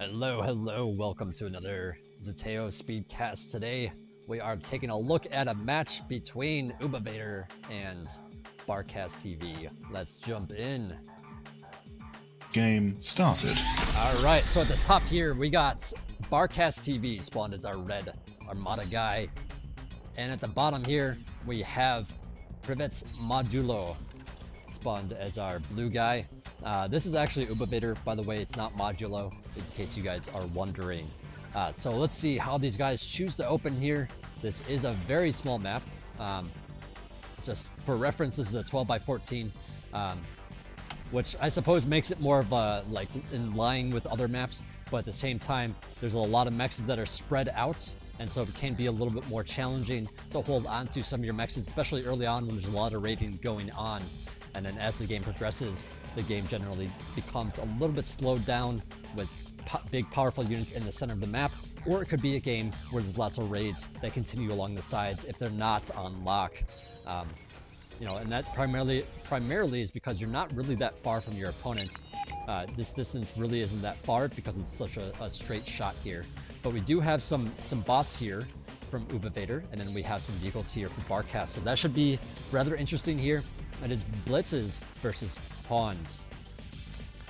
Hello, welcome to another Zeteo'sSpeedcast. Today, we are taking a look at a match between Ubivator and Barcast TV. Let's jump in. Game started. Alright, so at the top here, we got Barcast TV spawned as our red Armada guy. And at the bottom here, we have Privet's Modulo spawned as our blue guy. This is actually Ubivator, by the way. It's not Modulo, in case you guys are wondering. So let's see how these guys choose to open here. This is a very small map. Just for reference, this is a 12 by 14, which I suppose makes it more of a, like, in line with other maps. But at the same time, there's a lot of mexes that are spread out, and so it can be a little bit more challenging to hold on to some of your mexes, especially early on when there's a lot of raiding going on. And then as the game progresses, the game generally becomes a little bit slowed down with big, powerful units in the center of the map. Or it could be a game where there's lots of raids that continue along the sides if they're not on lock. And that primarily is because you're not really that far from your opponents. This distance really isn't that far because it's such a straight shot here. But we do have some bots here from Ubivator, and then we have some vehicles here for Barcast. So that should be rather interesting here. It is blitzes versus pawns.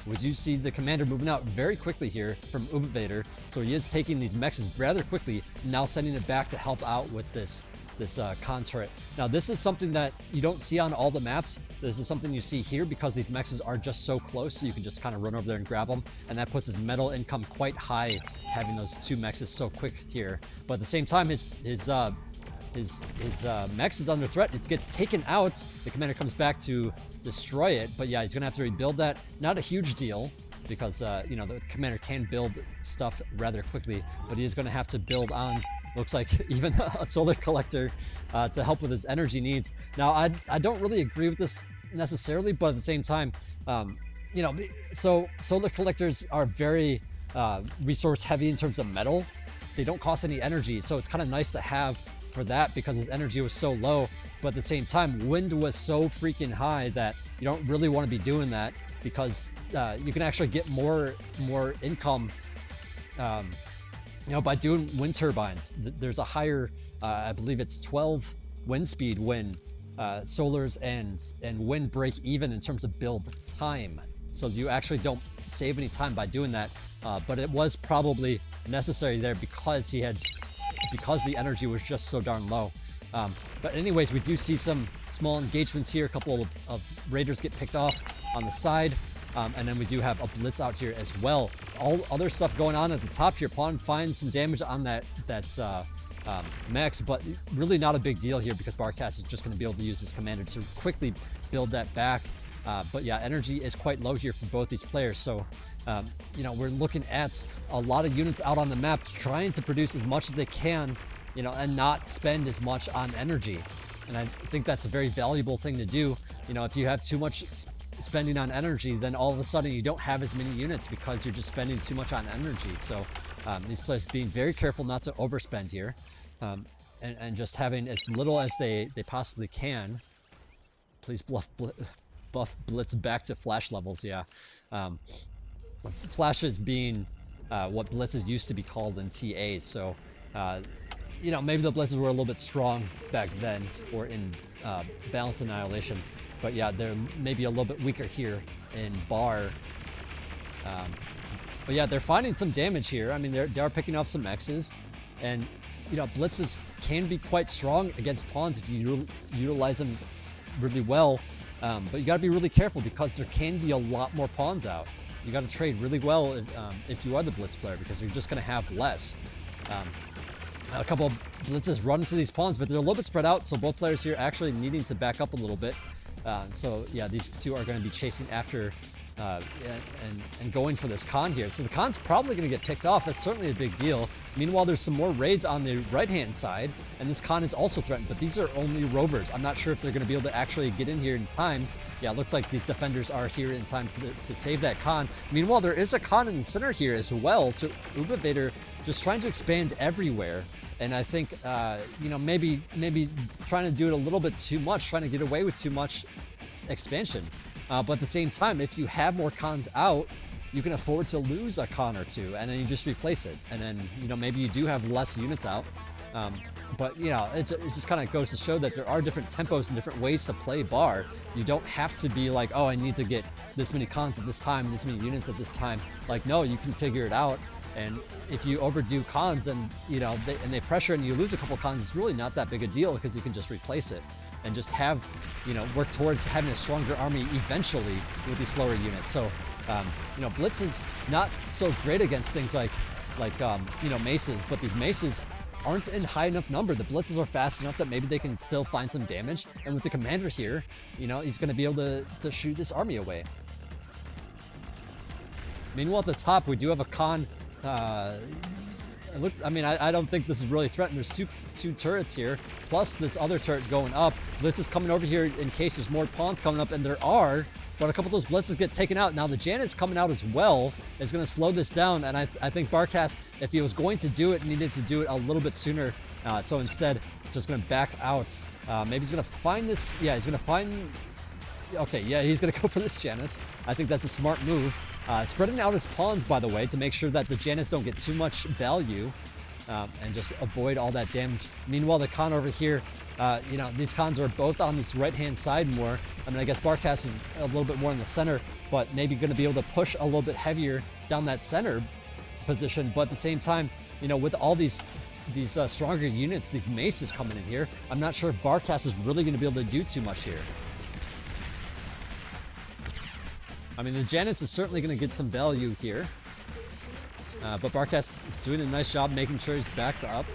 We do see the commander moving out very quickly here from Ubivator. So he is taking these mexes rather quickly, now sending it back to help out with this con turret. Now this is something that you don't see on all the maps. This is something you see here because these mexes are just so close, so you can just kind of run over there and grab them, and that puts his metal income quite high, having those two mexes so quick here. But at the same time, his mex is under threat. It gets taken out. The commander comes back to destroy it, but yeah, he's gonna have to rebuild that. Not a huge deal, because the commander can build stuff rather quickly, but he is going to have to build on, looks like, even a solar collector to help with his energy needs. Now, I don't really agree with this necessarily, but at the same time, so solar collectors are very resource heavy in terms of metal. They don't cost any energy, so it's kind of nice to have for that because his energy was so low. But at the same time, wind was so freaking high that you don't really want to be doing that, because you can actually get more income by doing wind turbines. There's a higher, I believe it's 12 wind speed when solars and wind break even in terms of build time. So you actually don't save any time by doing that, but it was probably necessary there because the energy was just so darn low. But anyways, we do see some small engagements here. A couple of raiders get picked off on the side. And then we do have a blitz out here as well. All other stuff going on at the top here. Pawn finds some damage on that's mex, but really not a big deal here because Barcast is just going to be able to use his commander to quickly build that back. But yeah, energy is quite low here for both these players. So, we're looking at a lot of units out on the map trying to produce as much as they can, and not spend as much on energy. And I think that's a very valuable thing to do. If you have too much spending on energy, then all of a sudden you don't have as many units because you're just spending too much on energy. So these players being very careful not to overspend here, and just having as little as they possibly can. Please buff blitz back to flash levels. Yeah, flashes being what blitzes used to be called in TAs. So maybe the blitzes were a little bit strong back then, or in Balanced Annihilation. But yeah, they're maybe a little bit weaker here in Bar. But yeah, they're finding some damage here. I mean, they are picking off some mexes. And, blitzes can be quite strong against pawns if you utilize them really well. But you got to be really careful because there can be a lot more pawns out. You got to trade really well if you are the blitz player, because you're just going to have less. A couple of blitzes run into these pawns, but they're a little bit spread out, so both players here actually needing to back up a little bit. So yeah, these two are going to be chasing after and going for this con here. So the con's probably going to get picked off. That's certainly a big deal. Meanwhile, there's some more raids on the right-hand side, and this con is also threatened, but these are only rovers. I'm not sure if they're going to be able to actually get in here in time. Yeah, it looks like these defenders are here in time to save that con. Meanwhile, there is a con in the center here as well, so Ubivator just trying to expand everywhere. And I think, maybe trying to do it a little bit too much, trying to get away with too much expansion. But at the same time, if you have more cons out, you can afford to lose a con or two, and then you just replace it. And then, you know, maybe you do have less units out. But, you know, it just kind of goes to show that there are different tempos and different ways to play Bar. You don't have to be like, oh, I need to get this many cons at this time, this many units at this time. Like, no, you can figure it out. And if you overdo cons and, you know, they pressure and you lose a couple cons, it's really not that big a deal because you can just replace it and just have, you know, work towards having a stronger army eventually with these slower units. So, you know, Blitz is not so great against things like you know, maces, but these maces aren't in high enough number. The blitzes are fast enough that maybe they can still find some damage. And with the commander here, you know, he's going to be able to shoot this army away. Meanwhile, at the top, we do have a con. I mean, I don't think this is really threatened. There's two turrets here, plus this other turret going up. Blitz is coming over here in case there's more pawns coming up, and there are. But a couple of those blitzes get taken out. Now the Janet's coming out as well. Is going to slow this down, and I think Barcast, if he was going to do it, needed to do it a little bit sooner. So instead, just going to back out. Maybe he's going to find this. Yeah, he's going to find. Okay, yeah, he's going to go for this Janus. I think that's a smart move. Spreading out his pawns, by the way, to make sure that the Janus don't get too much value and just avoid all that damage. Meanwhile, the con over here, you know, these cons are both on this right-hand side more. I mean, I guess Barcast is a little bit more in the center, but maybe going to be able to push a little bit heavier down that center position. But at the same time, you know, with all these stronger units, these maces coming in here, I'm not sure if Barcast is really going to be able to do too much here. I mean, the Janus is certainly going to get some value here. But Barcast is doing a nice job making sure he's backed up.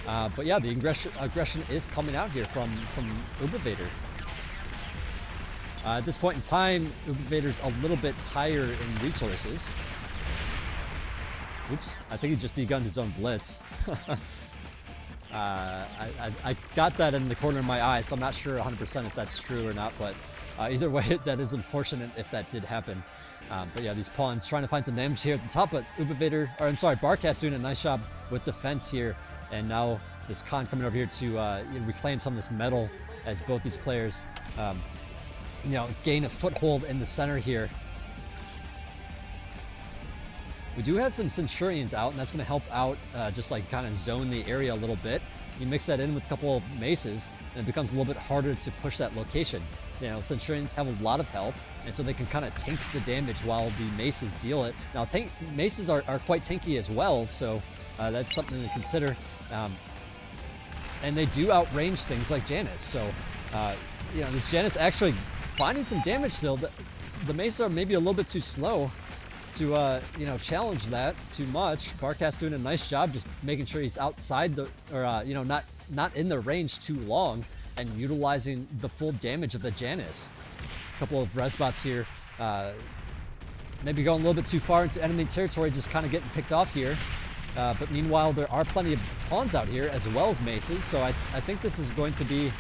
But yeah, the aggression is coming out here from Ubivator. At this point in time, Ubivator's a little bit higher in resources. Oops, I think he just degunned his own blitz. I got that in the corner of my eye, so I'm not sure 100% if that's true or not, but either way, that is unfortunate if that did happen. But yeah, these pawns trying to find some damage here at the top, but Barcast doing a nice job with defense here. And now this con coming over here to reclaim some of this metal as both these players, you know, gain a foothold in the center here. We do have some Centurions out, and that's going to help out just like kind of zone the area a little bit. You mix that in with a couple of maces, and it becomes a little bit harder to push that location. You know, Centurions have a lot of health, and so they can kind of tank the damage while the maces deal it. Now, maces are quite tanky as well, so that's something to consider. And they do outrange things like Janus. So, you know, this Janus actually finding some damage still. The maces are maybe a little bit too slow to, you know, challenge that too much. Barcast doing a nice job just making sure he's outside you know, not in the range too long, and utilizing the full damage of the Janus. A couple of Resbots here, maybe going a little bit too far into enemy territory, just kind of getting picked off here. But meanwhile, there are plenty of pawns out here as well as maces, so I think this is going to be,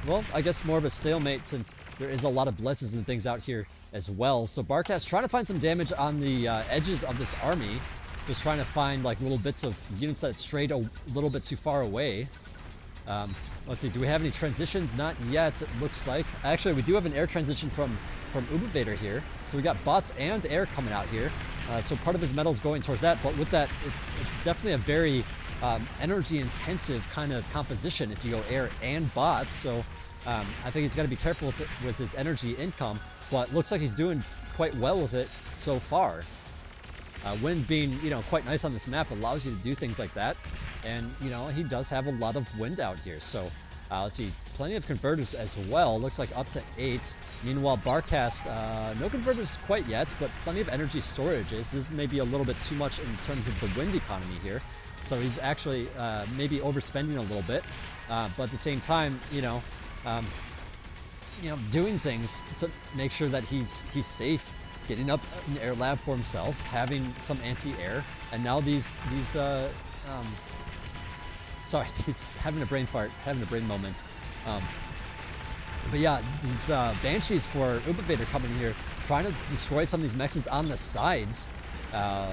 well, I guess more of a stalemate since there is a lot of blitzes and things out here as well. So Barcast trying to find some damage on the edges of this army, just trying to find like little bits of units that strayed a little bit too far away. Let's see, do we have any transitions? Not yet, it looks like. Actually, we do have an air transition from Ubivator here. So we got bots and air coming out here. So part of his metal's going towards that, but with that, it's definitely a very energy-intensive kind of composition if you go air and bots. So I think he's got to be careful with his energy income, but looks like he's doing quite well with it so far. Wind being, you know, quite nice on this map allows you to do things like that. And, you know, he does have a lot of wind out here. So, let's see, plenty of converters as well. Looks like up to 8. Meanwhile, Barcast, no converters quite yet, but plenty of energy storages. This may be a little bit too much in terms of the wind economy here. So he's actually maybe overspending a little bit. But at the same time, you know, doing things to make sure that he's safe, getting up an air lab for himself, having some anti-air, and now these he's having a brain fart, having a brain moment. But yeah, these Banshees for Ubivator coming here, trying to destroy some of these mexes on the sides.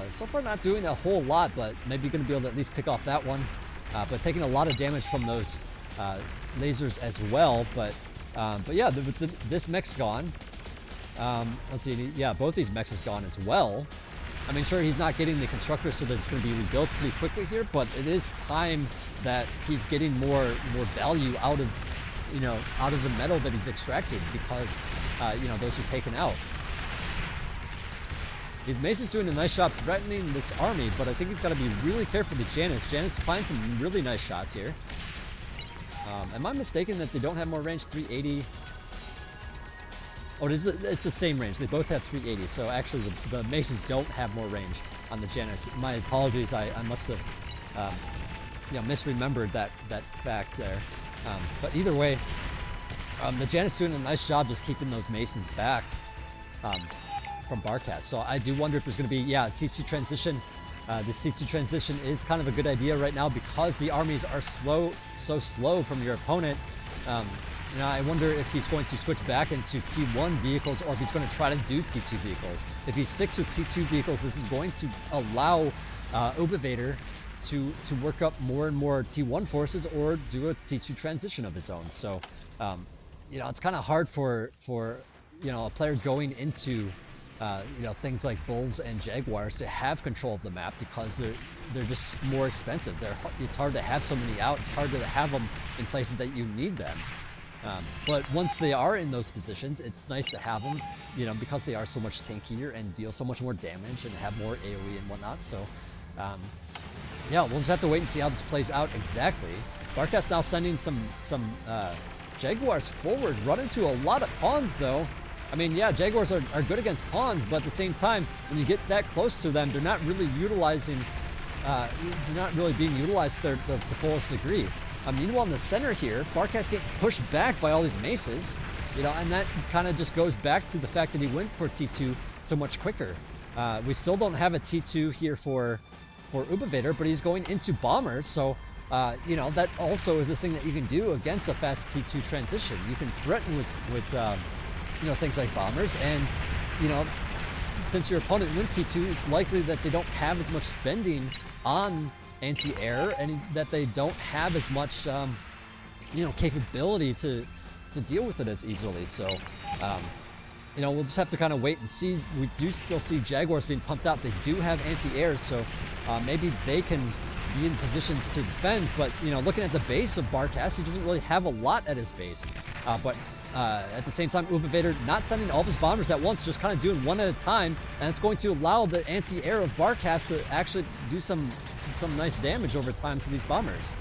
So far not doing a whole lot, but maybe going to be able to at least pick off that one. But taking a lot of damage from those lasers as well. But yeah, with this mech's gone, Let's see. Yeah, both these mechs is gone as well. I mean, sure, he's not getting the constructor, so that it's going to be rebuilt pretty quickly here, but it is time that he's getting more value out of, you know, out of the metal that he's extracted, because, you know, those are taken out. His Mace is doing a nice job threatening this army, but I think he's got to be really careful with Janus. Janus finds some really nice shots here. Am I mistaken that they don't have more range? 380. Oh, it's the same range. They both have 380, so actually the Maces don't have more range on the Janus. My apologies, I must have you know, misremembered that fact there. But either way, the Janus doing a nice job just keeping those Maces back from Barcast. So I do wonder if there's going to be, yeah, C2 transition. The C2 transition is kind of a good idea right now because the armies are so slow from your opponent. You know, I wonder if he's going to switch back into T1 vehicles or if he's going to try to do T2 vehicles. If he sticks with T2 vehicles, this is going to allow Ubivator to work up more and more T1 forces or do a T2 transition of his own. So, you know, it's kind of hard for you know, a player going into you know, things like Bulls and Jaguars to have control of the map because they're just more expensive. It's hard to have so many out. It's hard to have them in places that you need them. But once they are in those positions, it's nice to have them, you know, because they are so much tankier and deal so much more damage and have more AoE and whatnot. So, yeah, we'll just have to wait and see how this plays out exactly. Barcast now sending some Jaguars forward, run into a lot of pawns though. I mean, yeah, Jaguars are good against pawns, but at the same time, when you get that close to them, they're not really utilizing, they're not really being utilized to the fullest degree. Meanwhile, in the center here, Barcast getting pushed back by all these Maces, you know, and that kind of just goes back to the fact that he went for T2 so much quicker. We still don't have a T2 here for Ubivator, but he's going into bombers, so you know, that also is a thing that you can do against a fast T2 transition. You can threaten with you know, things like bombers, and you know, since your opponent went T2, it's likely that they don't have as much spending on anti-air and that they don't have as much you know, capability to deal with it as easily. So you know, we'll just have to kind of wait and see. We do still see Jaguars being pumped out. They do have anti-airs, so maybe they can be in positions to defend, but you know, looking at the base of Barcast, he doesn't really have a lot at his base. But at the same time, Ubivator not sending all of his bombers at once, just kind of doing one at a time, and it's going to allow the anti-air of Barcast to actually do some nice damage over time to these bombers.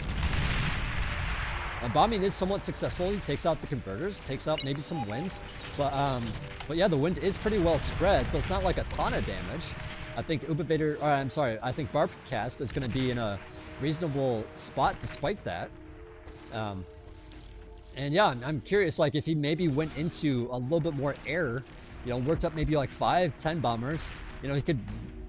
Bombing is somewhat successful. He takes out the converters, takes out maybe some wind, but yeah, the wind is pretty well spread, so it's not like a ton of damage. I think Ubivator, or I'm sorry, I think Barcast is going to be in a reasonable spot despite that. And yeah, I'm curious, like, if he maybe went into a little bit more air, you know, worked up maybe like 5-10 bombers, you know, he could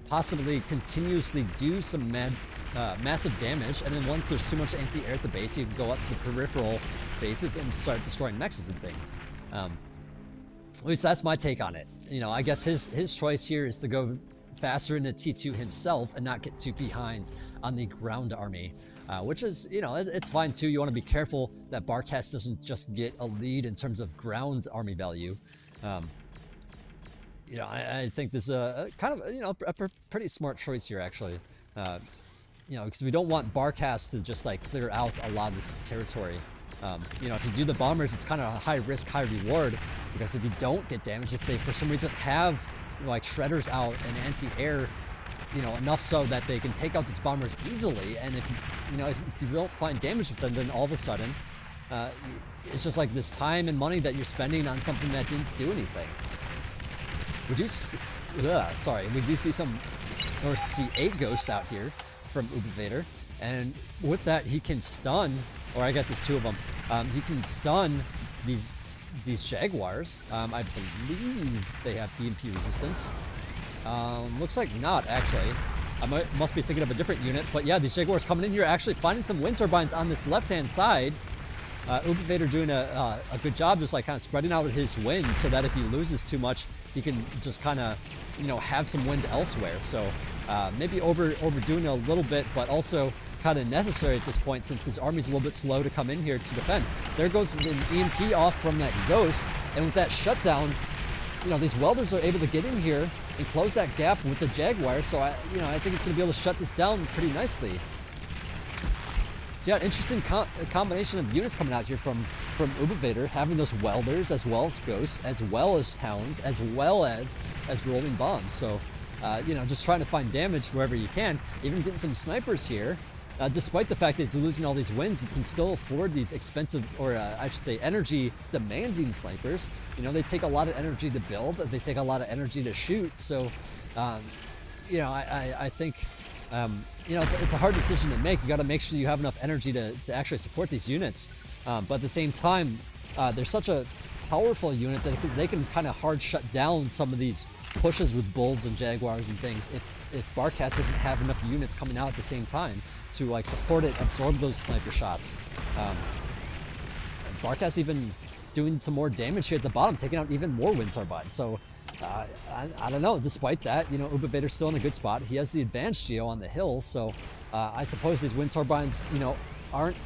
possibly continuously do some massive damage, and then once there's too much anti-air at the base, you can go up to the peripheral bases and start destroying nexus and things. At least that's my take on it. You know, I guess his choice here is to go faster into T2 himself and not get too behind on the ground army. Which is, you know, it's fine too. You want to be careful that Barcast doesn't just get a lead in terms of ground army value. You know, I think this is a kind of, you know, a pretty smart choice here, actually. You know, because we don't want Barcast to just like clear out a lot of this territory. You know, if you do the bombers, it's kind of a high risk, high reward, because if you don't get damaged, if they for some reason have, you know, like shredders out and anti-air, you know, enough so that they can take out these bombers easily, and if you know, if you don't find damage with them, then all of a sudden, it's just like this time and money that you're spending on something that didn't do anything. We do see some North C8 Ghost out here from Ubivator, and with that he can stun, or I guess it's two of them. He can stun these Jaguars. I believe they have EMP resistance. Looks like not, actually. I must be thinking of a different unit, but yeah, these Jaguars coming in here, actually finding some wind turbines on this left-hand side. Ubivator doing a good job just like kind of spreading out his wind so that if he loses too much, he can just kind of, you know, have some wind elsewhere. So maybe overdoing it a little bit, but also kind of necessary at this point since his army's a little bit slow to come in here to defend. There goes an EMP off from that Ghost, and with that shutdown, you know, these welders are able to get in here and close that gap with the Jaguar. So I think it's going to be able to shut this down pretty nicely. So yeah, interesting combination of units coming out here from Ubivator, having those welders as well as ghosts, as well as hounds, as well as rolling bombs. So, you know, just trying to find damage wherever you can. Even getting some snipers here. Despite the fact that he's losing all these wins, he can still afford these expensive, or I should say, energy-demanding snipers. You know, they take a lot of energy to build. They take a lot of energy to shoot. So, you know, I think, you know, it's a hard decision to make. You got to make sure you have enough energy to actually support these units. But at the same time, they're such a powerful unit that they can kind of hard shut down some of these pushes with bulls and jaguars and things if Barcast doesn't have enough units coming out at the same time to like support it, absorb those sniper shots. Barcast even doing some more damage here at the bottom, taking out even more wind turbines. So I don't know. Despite that, you know, Ubivator's still in a good spot. He has the advanced geo on the hill, so I suppose these wind turbines, you know, aren't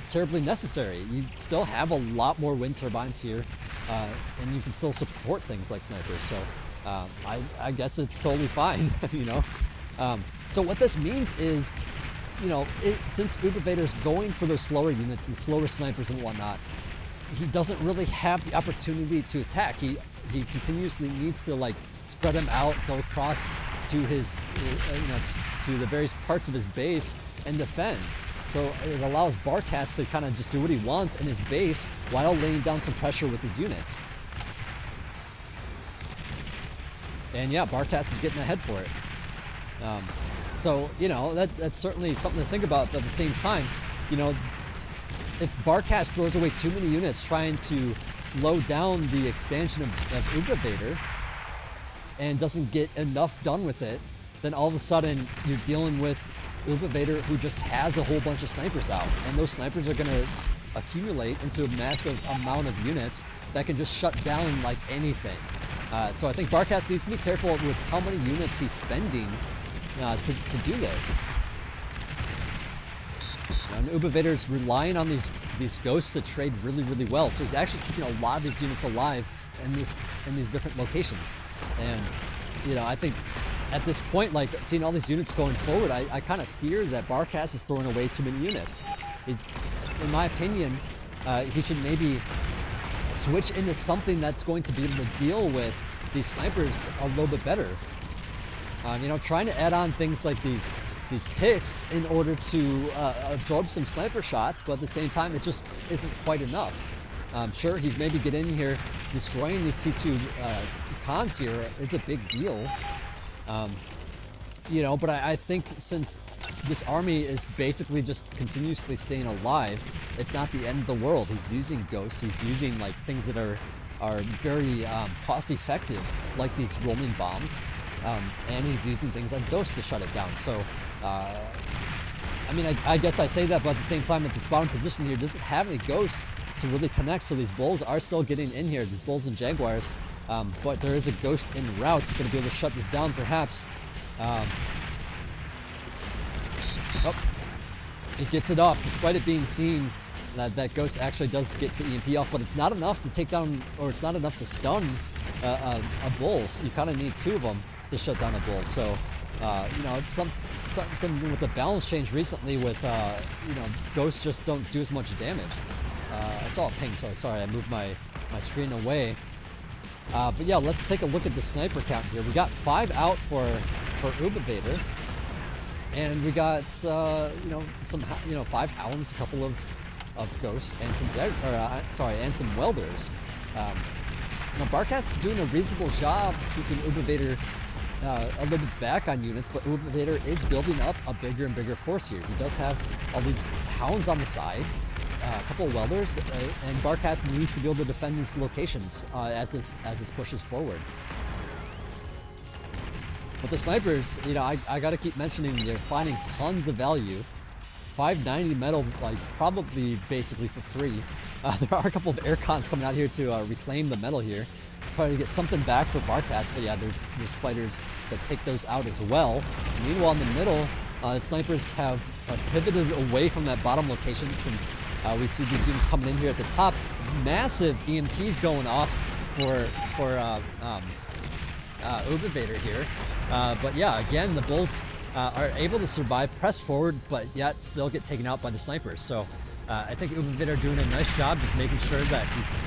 terribly necessary. You still have a lot more wind turbines here, and you can still support things like snipers. So I guess it's totally fine, you know. So what this means is, you know, since Ubivator's going for those slower units and slower snipers and whatnot, he doesn't really have the opportunity to attack. He continuously needs to like spread them out, go across to his, you know, to the various parts of his base and defend. So it allows Barcast to kind of just do what he wants in his base while laying down some pressure with his units. And yeah, Barcast is getting ahead for it. So, you know, that's certainly something to think about, but at the same time, you know, if Barcast throws away too many units trying to slow down the expansion of Ubivator and doesn't get enough done with it, then all of a sudden you're dealing with Ubivator who just has a whole bunch of snipers out, and those snipers are going to accumulate into a massive amount of units that can just shut down like anything. So I think Barcast needs to be careful with how many units he's spending to do this. And Ubivator's relying on these ghosts to trade really, really well. So he's actually keeping a lot of these units alive in these different locations. And, you know, I think at this point, like seeing all these units going forward, I kind of fear that Barcast is throwing away too many units. In my opinion, he should maybe switch into something that's going to be able to deal with these snipers a little bit better. You know, trying to add on things like these ticks in order to absorb some sniper shots, but at the same time, it just isn't quite enough. Sure, he's maybe get in here, destroying these T2 cons here is a big deal. You know, but I think since this army is basically just continuously staying alive, it's not the end of the world. He's using ghosts, he's using like things that are very cost effective, like these rolling bombs, and he's using things like ghosts to shut it down. So, I mean, I guess I say that, but at the same time, at this bottom position here, doesn't have any ghosts to really connect, so these bulls are still getting in here, these bulls and jaguars, but there is a ghost en route that's going to be able to shut this down, perhaps. Oh, it gets it off, despite it being seen that ghost actually does get the EMP off, but it's not enough to take down, or it's not enough to stun a bull. So you kind of need two of them to shut down a bull. So, you know, it's something with the balance change recently with, you know, ghosts just don't do as much damage. I saw a ping, so sorry, I moved my screen away. But yeah, let's take a look at the sniper count here. We got 5 out for Ubivator, and we got you know, some 5 hounds, a couple of ghosts, and some and some welders. You know, Barcast is doing a reasonable job keeping Ubivator a little bit back on units, but Ubivator is building up a bigger and bigger force here. He does have all these hounds on the side, a couple of welders, and Barcast needs to be able to defend these locations as this pushes forward. But the snipers, you know, I gotta keep mentioning, they're finding tons of value. 590 metal, like probably basically for free. There are a couple of air cons coming out here to reclaim the metal here. Probably get something back for Barcast, but yeah, there's fighters that take those out as well. Meanwhile, in the middle, the snipers have pivoted away from that bottom location since we see these units coming in here at the top. Massive EMPs going off for Ubivator here. But yeah, again, the Bulls are able to survive, press forward, but yet still get taken out by the snipers. So I think Ubivator doing a nice job just making sure that he's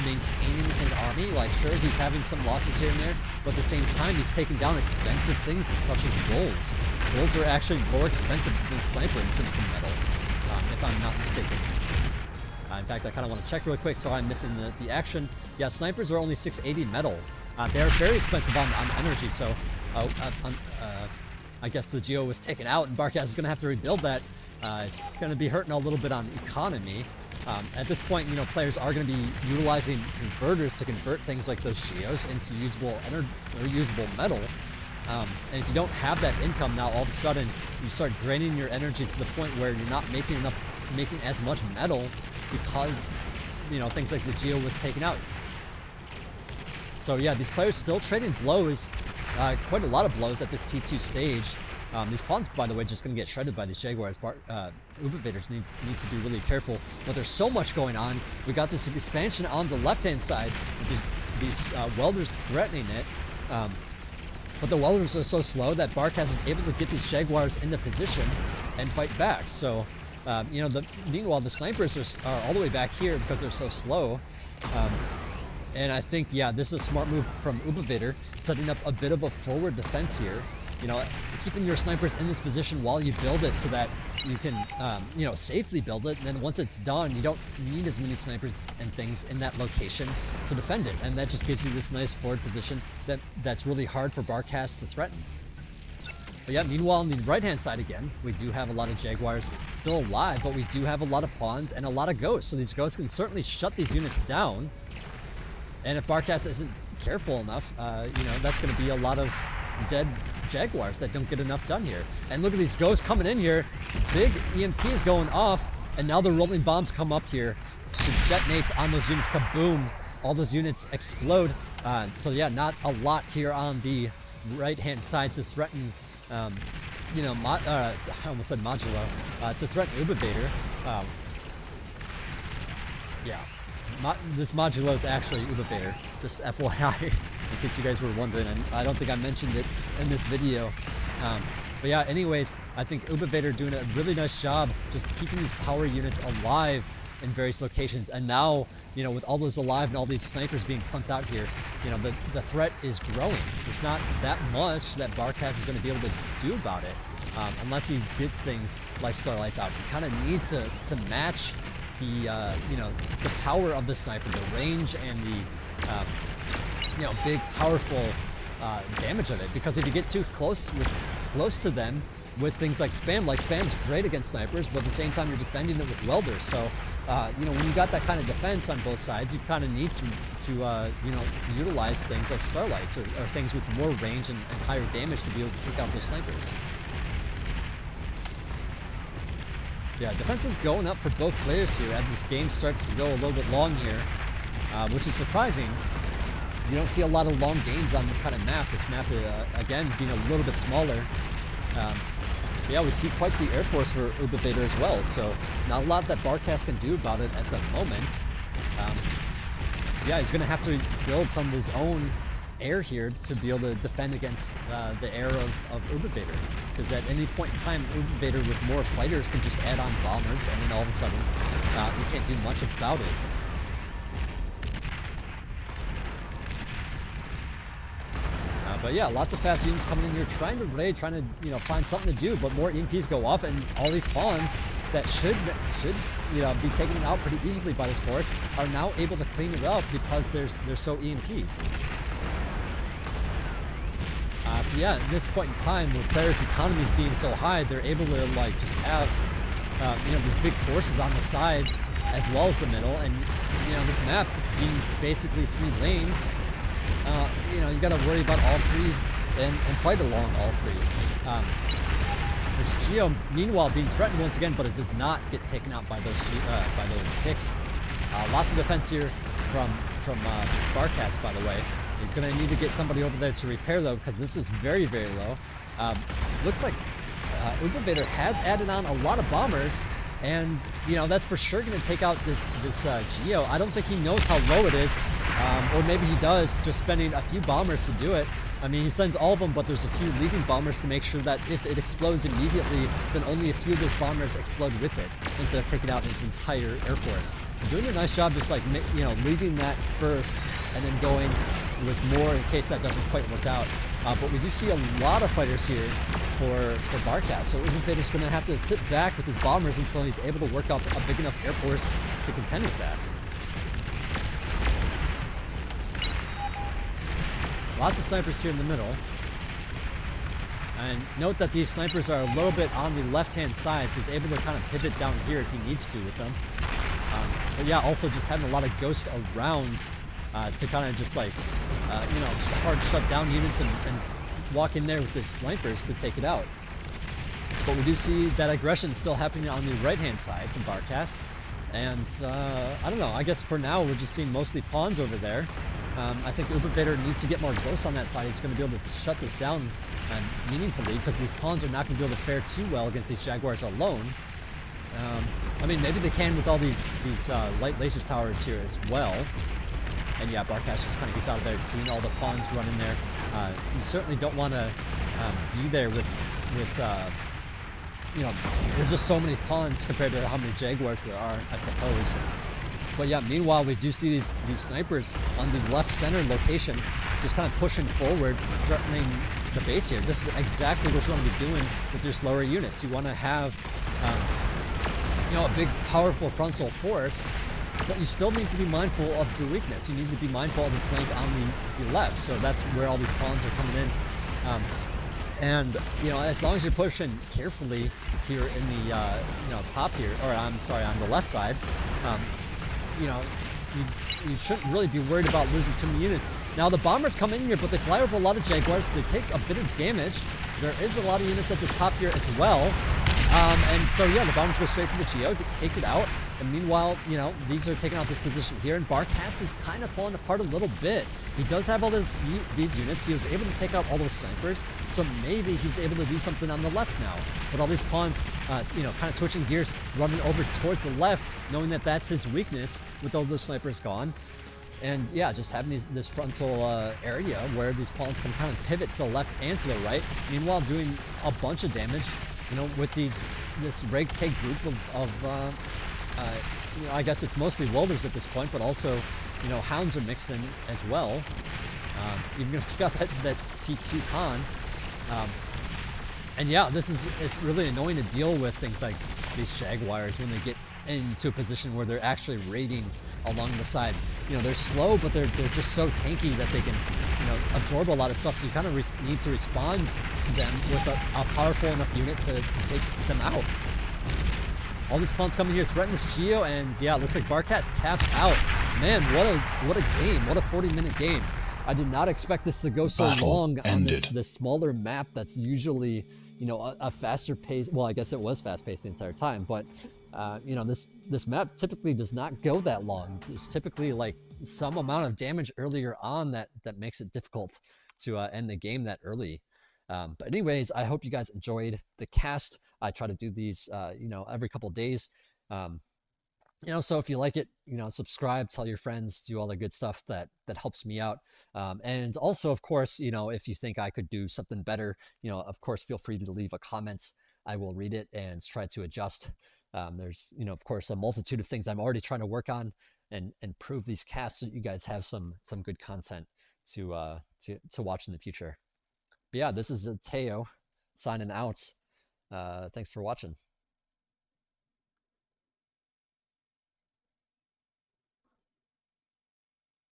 maintaining his army. Like, sure, he's having some losses here and there, but at the same time, he's taking down expensive things such as Bulls. Bulls are actually more expensive than Sniper in terms of metal, if I'm not mistaken. In fact, I kind of want to check real quick so I'm missing the action. Yeah, Snipers are only 680 metal. They're very expensive on energy, so I guess the Geo was taken out and Barcast is going to have to rebuild that. It's going to be hurting a little bit on economy. At this point, you know, players are going to be utilizing converters to convert things like those Geos into usable metal. And if you don't have that income now, all of a sudden you start draining your energy to the point where you're not making as much metal because, you know, things like the Geo was taken out. So yeah, these players still trading blows, quite a lot of blows at this T2 stage. These pawns, by the way, just going to get shredded by these Jaguars. Ubivators needs to be really careful. But there's so much going on. We got this expansion on the left-hand side. These welders threatening it. But the welders are so slow that Barcast is able to get these Jaguars into position and fight back. So, you know, meanwhile, the snipers are all the way back here because they're so slow. And I think, yeah, this is a smart move from Ubivator, setting up a bit of a forward defense here. You know, keeping your snipers in this position while you build it so that you can, you know, safely build it. And then once it's done, you don't need as many snipers and things in that location to defend it. And that just gives you this nice forward position that's really hard for Barcast to threaten. But yeah, meanwhile, on the right-hand side again, we do have a lot of Jaguars still alive, but we do have a lot of pawns and a lot of ghosts. So these ghosts can certainly shut these units down. And if Barcast isn't careful enough, you know, that's going to be a lot of dead Jaguars that don't get enough done here. And look at these ghosts coming in here. Big EMPs going off, and now the rolling bombs come up here to detonate on those units. Kaboom! All those units explode. So yeah, not a lot here on the right-hand side to threaten, you know, I almost said Modulo, to threaten Ubivator. Yeah. This Modulo is actually Ubivator, just FYI, in case you guys were wondering, and I don't think I mentioned it in this video. But yeah, anyways, I think Ubivator doing a really nice job just keeping these power units alive in various locations. And now, you know, with all those alive and all these snipers being pumped out here, you know, the threat is growing. There's not that much that Barcast is going to be able to do about it, unless he gets things like Starlight's out. He kind of needs to match the you know, the power of the sniper, the range, and the you know, big powerful damage of it. Because if you get too close to them with things like spam's great against snipers, but at the same time you're defending it with welders. So you know, when you got that kind of defense on both sides, you kind of need to you know, utilize things like Starlights or things with more range and higher damage to be able to take out those snipers. Yeah, defense is going up for both players here as this game starts to go a little bit long here, which is surprising because you don't see a lot of long games on this kind of map. This map, again, being a little bit smaller. Yeah, we see quite the air force for Ubivator as well, so not a lot that Barcast can do about it at the moment. Yeah, he's going to have to build some of his own air here to be able to defend against the air of Ubivator. Because at any point in time, Ubivator with more fighters can just add on bombers, and then all of a sudden, we can't do much about it. But yeah, lots of fast units coming in here, trying to raid, trying to, you know, find something to do, but more EMPs go off, and all these pawns that should you know, be taken out pretty easily by this force are now able to clean it up because they're so EMP. So yeah, at this point in time, with players' economies being so high, they're able to, like, just have you know, these big forces on the sides as well as the middle, and you know, this map being basically 3 lanes. You know, you got to worry about all 3 and fight along all 3. This Geo, meanwhile, being threatened once again, but it does not get taken out by those ticks. Lots of defense here from Barcast, by the way. He's going to need to get somebody over there to repair, though, because this is very, very low. Looks like Ubivator has added on a lot of bombers, and you know, that's for sure going to take out this Geo. I don't think he knows how low it is. Or maybe he does, just spending a few bombers to do it. I mean, he sends all of them, but there's a few leading bombers to make sure that if it explodes immediately, then only a few of those bombers explode with it, instead of taking out his entire Air Force. So doing a nice job just like, you know, leading that first and then going with more in case that doesn't quite work out. But we do see a lot of fighters here for Barcast, so Ubivator's going to have to sit back with his bombers until he's able to work up a big enough Air Force to contend with that. Lots of snipers here in the middle. And note that these snipers are a little bit on the left-hand side, so he's able to kind of pivot down here if he needs to with them. But yeah, also just having a lot of ghosts around to kind of just like, you know, hard shut down units and walk in there with his snipers to take it out. But we do see that aggression still happening on the right-hand side from Barcast. And I don't know, I guess for now we're just seeing mostly pawns over there. I think Ubivator needs to get more ghosts on that side. He's going to be able to shut this down meaningfully, because these pawns are not going to be able to fare too well against these Jaguars alone. I mean, maybe they can with all these light laser towers here as well. And yeah, Barcast just kind of gets out of there, seeing all the pawns run in there. You certainly don't want to be there with you know, there's just so many pawns compared to how many Jaguars there are, I suppose. But yeah, meanwhile, we do see these snipers on the left center location just kind of pushing forward, threatening the base here. This is exactly what you want to be doing with your slower units. You want to have, you know, a big, powerful frontal force, but you still need to be mindful of your weakness. You need to be mindful of the flank on the left. So that's where all these pawns are coming in. And, you know, as long as you're pushing carefully here in the, you know, top here, or I'm sorry, on the left side, you know, you shouldn't really be worried about losing too many units. Now, the bombers come in here, but they fly over a lot of Jaguars. So they take a bit of damage. There is a lot of units at the top here as well. And so, yeah, the bombers go straight for the Geo, take it out. And meanwhile, you know, these are taking out this position here, and Barcast is kind of falling apart a little bit. He does have all these units. He was able to take out all those snipers, so maybe he's able to do something on the left now. But all these pawns, you know, kind of switching gears, running over towards the left, knowing that that's his weakness with all those snipers gone. And yeah, just having this frontal area where these pawns can kind of pivot to the left and to the right, meanwhile doing a bunch of damage, you know, with this ragtag group of you know, I guess it's mostly welders at this point, but also, you know, hounds are mixed in as well. Even gonna take out that T2 con. And yeah, it's really annoying to deal with things like these Jaguars when they get into a position where they're actually raiding along the side. You know, they're slow, but they're just so tanky that they can, you know, absorb a lot of stuff. So you kind of need to respond to them with a powerful enough unit to take them out. All these pawns coming here, threaten this Geo, and yeah, it looks like Barcast taps out. Man, what a game! What a 40-minute game! I did not expect this to go so long on this smaller map. That's usually, you know, a faster pace. Well, I guess it was fast-paced the entire time, but you know, this map typically does not go that long. There's typically like some amount of damage earlier on that makes it difficult to end the game that early. But anyways, I hope you guys enjoyed the cast. I try to do these, you know, every couple of days. You know, so if you like it, you know, subscribe, tell your friends, do all the good stuff that helps me out. And also, of course, you know, if you think I could do something better, you know, of course, feel free to leave a comment. I will read it and try to adjust. There's, you know, of course, a multitude of things I'm already trying to work on and improve these casts so you guys have some good content to watch in the future. But yeah, this is Zeo signing out. Thanks for watching.